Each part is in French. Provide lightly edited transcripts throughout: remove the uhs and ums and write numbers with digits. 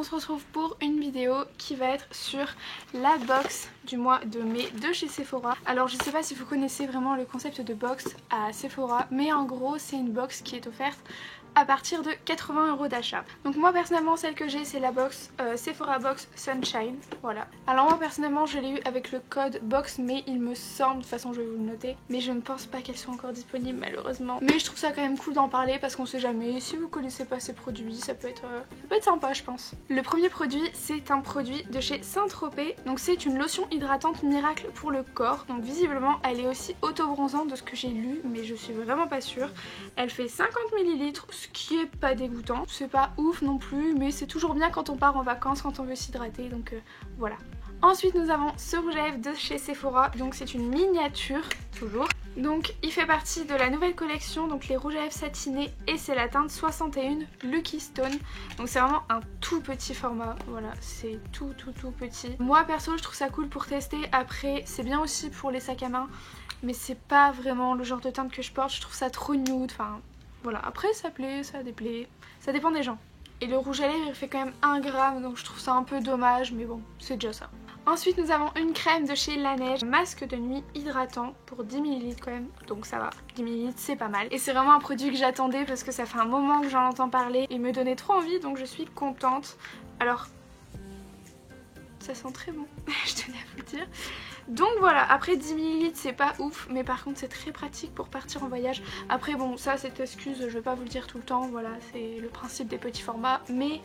on se retrouve pour une vidéo qui va être sur la box du mois de mai de chez Sephora. Alors je sais pas si vous connaissez vraiment le concept de box à Sephora, mais en gros c'est une box qui est offerte à partir de 80 € d'achat. Donc moi personnellement celle que j'ai c'est la box Sephora Box Sunshine, voilà. Alors moi personnellement je l'ai eu avec le code box, mais il me semble, de toute façon je vais vous le noter, mais je ne pense pas qu'elle soit encore disponible malheureusement. Mais je trouve ça quand même cool d'en parler parce qu'on sait jamais, si vous connaissez pas ces produits ça peut être sympa je pense. Le premier produit c'est un produit de chez Saint-Tropez, donc c'est une lotion hydratante miracle pour le corps. Donc visiblement elle est aussi auto-bronzante de ce que j'ai lu, mais je suis vraiment pas sûre. Elle fait 50 ml, ce qui est pas dégoûtant, c'est pas ouf non plus, mais c'est toujours bien quand on part en vacances, quand on veut s'hydrater, donc voilà. Ensuite nous avons ce rouge à lèvres de chez Sephora, donc c'est une miniature, toujours. Donc il fait partie de la nouvelle collection, donc les rouges à lèvres satinés, et c'est la teinte 61 Lucky Stone. Donc c'est vraiment un tout petit format, voilà, c'est tout petit. Moi perso je trouve ça cool pour tester, après c'est bien aussi pour les sacs à main, mais c'est pas vraiment le genre de teinte que je porte, je trouve ça trop nude, enfin voilà. Après ça plaît, ça déplaît, ça dépend des gens. Et le rouge à lèvres il fait quand même 1 gramme, donc je trouve ça un peu dommage, mais bon, c'est déjà ça. Ensuite nous avons une crème de chez La Neige, masque de nuit hydratant pour 10 ml quand même, donc ça va, 10 ml c'est pas mal. Et c'est vraiment un produit que j'attendais parce que ça fait un moment que j'en entends parler et me donnait trop envie, donc je suis contente. Alors ça sent très bon, je tenais à vous le dire. Donc voilà, après 10 ml c'est pas ouf, mais par contre c'est très pratique pour partir en voyage. Après bon, ça cette excuse je vais pas vous le dire tout le temps, voilà, c'est le principe des petits formats, mais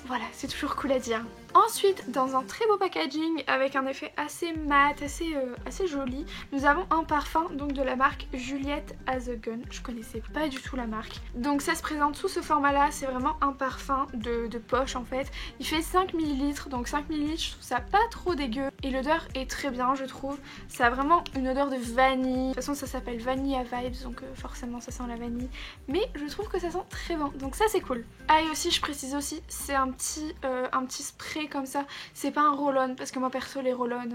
voilà, c'est toujours cool à dire. Ensuite, dans un très beau packaging avec un effet assez mat, assez joli, nous avons un parfum donc de la marque Juliette Has a Gun. Je connaissais pas du tout la marque. Donc ça se présente sous ce format là, c'est vraiment un parfum de poche en fait. Il fait 5 ml, donc 5 ml je trouve ça pas trop dégueu. Et l'odeur est très bien je trouve. Ça a vraiment une odeur de vanille. De toute façon ça s'appelle Vanilla Vibes, donc forcément ça sent la vanille. Mais je trouve que ça sent très bon, donc ça c'est cool. Ah et aussi je précise aussi, c'est un petit spray comme ça, c'est pas un roll-on parce que moi perso les roll-on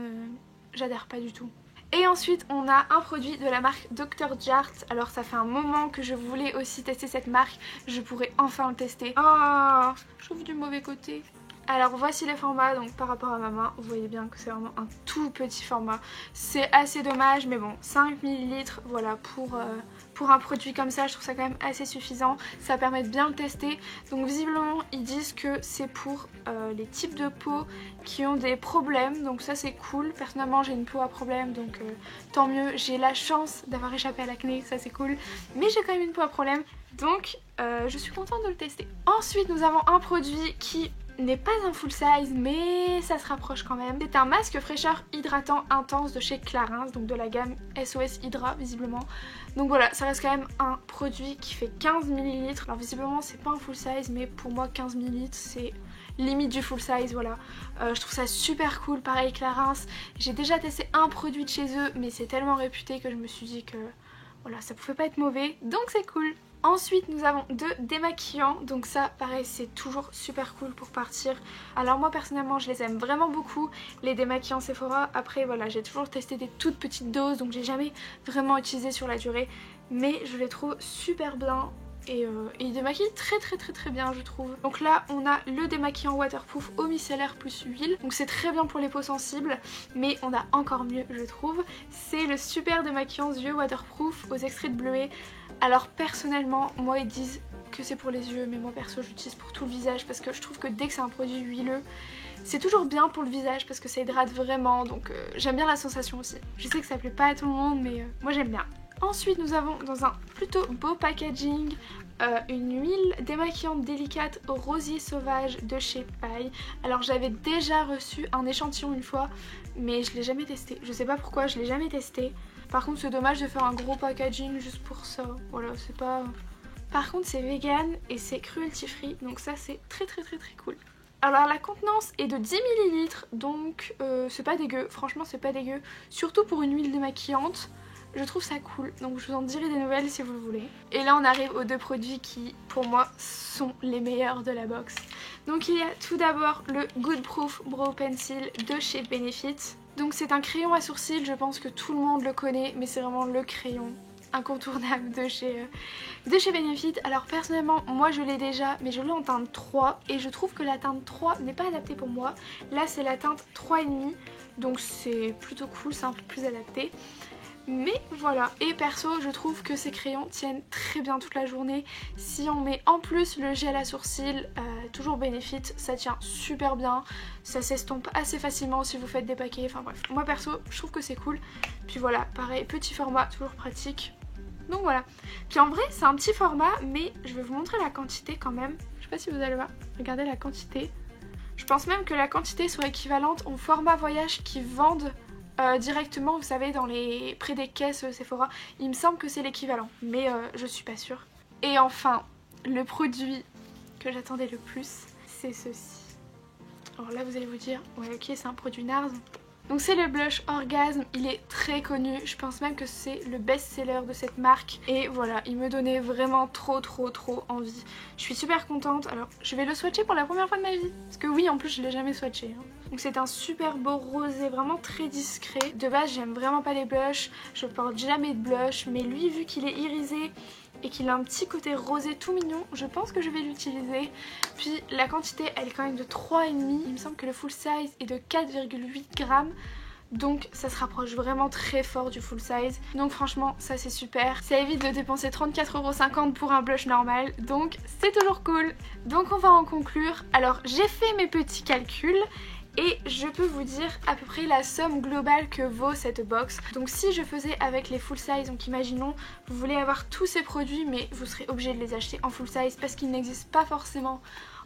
j'adhère pas du tout. Et ensuite on a un produit de la marque Dr. Jart. Alors ça fait un moment que je voulais aussi tester cette marque, je pourrais enfin le tester. Ah, je trouve du mauvais côté. Alors voici les formats, donc par rapport à ma main, vous voyez bien que c'est vraiment un tout petit format. C'est assez dommage, mais bon, 5 ml, voilà, pour un produit comme ça, je trouve ça quand même assez suffisant. Ça permet de bien le tester. Donc visiblement, ils disent que c'est pour les types de peau qui ont des problèmes, donc ça c'est cool. Personnellement, j'ai une peau à problème, donc tant mieux. J'ai la chance d'avoir échappé à l'acné, ça c'est cool. Mais j'ai quand même une peau à problème, donc je suis contente de le tester. Ensuite, nous avons un produit qui n'est pas un full size mais ça se rapproche quand même. C'est un masque fraîcheur hydratant intense de chez Clarins, donc de la gamme SOS Hydra visiblement. Donc voilà, ça reste quand même un produit qui fait 15 ml. Alors visiblement c'est pas un full size, mais pour moi 15 ml c'est limite du full size, voilà. Je trouve ça super cool, pareil Clarins. J'ai déjà testé un produit de chez eux, mais c'est tellement réputé que je me suis dit que voilà, ça pouvait pas être mauvais, donc c'est cool. Ensuite nous avons 2 démaquillants, donc ça pareil c'est toujours super cool pour partir. Alors moi personnellement je les aime vraiment beaucoup les démaquillants Sephora. Après voilà, j'ai toujours testé des toutes petites doses, donc j'ai jamais vraiment utilisé sur la durée, mais je les trouve super bien. Et ils démaquillent très bien je trouve. Donc là on a le démaquillant waterproof eau micellaire plus huile, donc c'est très bien pour les peaux sensibles, mais on a encore mieux je trouve, c'est le super démaquillant yeux waterproof aux extraits de bleuet. Alors personnellement moi ils disent que c'est pour les yeux, mais moi perso j'utilise pour tout le visage parce que je trouve que dès que c'est un produit huileux c'est toujours bien pour le visage parce que ça hydrate vraiment, donc j'aime bien la sensation aussi. Je sais que ça plaît pas à tout le monde, mais moi j'aime bien. Ensuite nous avons dans un plutôt beau packaging une huile démaquillante délicate au rosier sauvage de chez Paille. Alors j'avais déjà reçu un échantillon une fois, mais je l'ai jamais testé. Je sais pas pourquoi, je l'ai jamais testé. Par contre c'est dommage de faire un gros packaging juste pour ça. Voilà, c'est pas... Par contre c'est vegan et c'est cruelty free, donc ça c'est très cool. Alors la contenance est de 10 ml, donc c'est pas dégueu, franchement c'est pas dégueu. Surtout pour une huile démaquillante, je trouve ça cool, donc je vous en dirai des nouvelles si vous le voulez. Et là on arrive aux 2 produits qui pour moi sont les meilleurs de la box. Donc il y a tout d'abord le Good Proof Brow Pencil de chez Benefit. Donc c'est un crayon à sourcils, je pense que tout le monde le connaît, mais c'est vraiment le crayon incontournable de chez Benefit. Alors personnellement moi je l'ai déjà mais je l'ai en teinte 3 et je trouve que la teinte 3 n'est pas adaptée pour moi. Là c'est la teinte 3,5 donc c'est plutôt cool, c'est un peu plus adapté. Mais voilà, et perso je trouve que ces crayons tiennent très bien toute la journée. Si on met en plus le gel à sourcils, toujours Benefit, ça tient super bien. Ça s'estompe assez facilement si vous faites des paquets, enfin bref. Moi perso je trouve que c'est cool. Puis voilà, pareil, petit format, toujours pratique. Donc voilà. Puis en vrai c'est un petit format mais je vais vous montrer la quantité quand même. Je sais pas si vous allez voir, regardez la quantité. Je pense même que la quantité soit équivalente au format voyage qu'ils vendent directement, vous savez, dans les près des caisses Sephora. Il me semble que c'est l'équivalent, mais je suis pas sûre. Et enfin, le produit que j'attendais le plus, c'est ceci. Alors là, vous allez vous dire, ouais, ok, c'est un produit NARS. Donc c'est le blush Orgasme, il est très connu, je pense même que c'est le best-seller de cette marque. Et voilà, il me donnait vraiment trop envie. Je suis super contente, alors je vais le swatcher pour la première fois de ma vie. Parce que oui, en plus je l'ai jamais swatché. Donc c'est un super beau rosé, vraiment très discret. De base j'aime vraiment pas les blushs, je porte jamais de blush. Mais lui, vu qu'il est irisé et qu'il a un petit côté rosé tout mignon, je pense que je vais l'utiliser. Puis la quantité elle est quand même de 3,5, il me semble que le full size est de 4,8 grammes. Donc ça se rapproche vraiment très fort du full size. Donc franchement ça c'est super. Ça évite de dépenser 34,50 € pour un blush normal. Donc c'est toujours cool. Donc on va en conclure. Alors j'ai fait mes petits calculs et je peux vous dire à peu près la somme globale que vaut cette box. Donc si je faisais avec les full size, donc imaginons vous voulez avoir tous ces produits mais vous serez obligé de les acheter en full size parce qu'ils n'existent pas forcément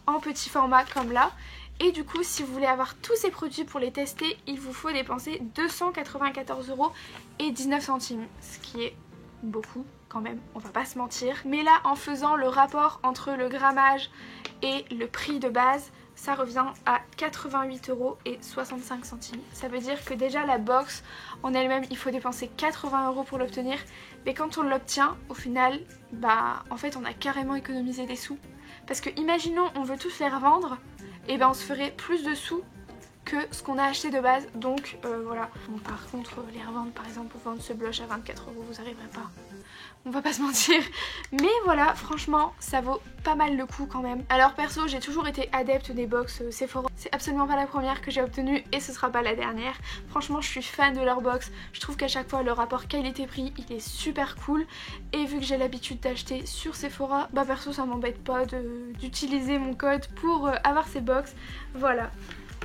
en petit format comme là. Et du coup si vous voulez avoir tous ces produits pour les tester, il vous faut dépenser 294,19 €, ce qui est beaucoup quand même, on va pas se mentir. Mais là en faisant le rapport entre le grammage et le prix de base, ça revient à 88,65 €. Ça veut dire que déjà la box en elle-même il faut dépenser 80 € pour l'obtenir. Mais quand on l'obtient au final, bah en fait on a carrément économisé des sous. Parce que imaginons on veut tous les revendre, et ben on se ferait plus de sous que ce qu'on a acheté de base. Donc voilà. Bon, par contre les revendre par exemple pour vendre ce blush à 24 €, vous arriverez pas. On va pas se mentir. Mais voilà, franchement ça vaut pas mal le coup quand même. Alors perso j'ai toujours été adepte des box Sephora. C'est absolument pas la première que j'ai obtenue et ce sera pas la dernière. Franchement je suis fan de leur box. Je trouve qu'à chaque fois le rapport qualité-prix il est super cool. Et vu que j'ai l'habitude d'acheter sur Sephora, bah perso ça m'embête pas d'utiliser mon code pour avoir ces box. Voilà.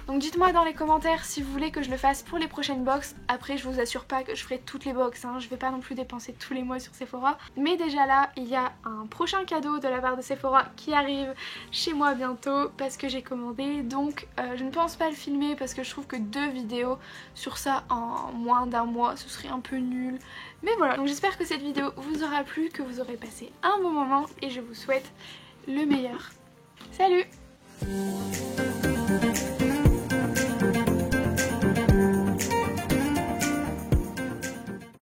Donc dites-moi dans les commentaires si vous voulez que je le fasse pour les prochaines box. Après je vous assure pas que je ferai toutes les box, hein. Je vais pas non plus dépenser tous les mois sur Sephora. Mais déjà là il y a un prochain cadeau de la part de Sephora qui arrive chez moi bientôt parce que j'ai commandé. Donc je ne pense pas le filmer parce que je trouve que 2 vidéos sur ça en moins d'un mois ce serait un peu nul. Mais voilà, donc j'espère que cette vidéo vous aura plu, que vous aurez passé un bon moment et je vous souhaite le meilleur. Salut!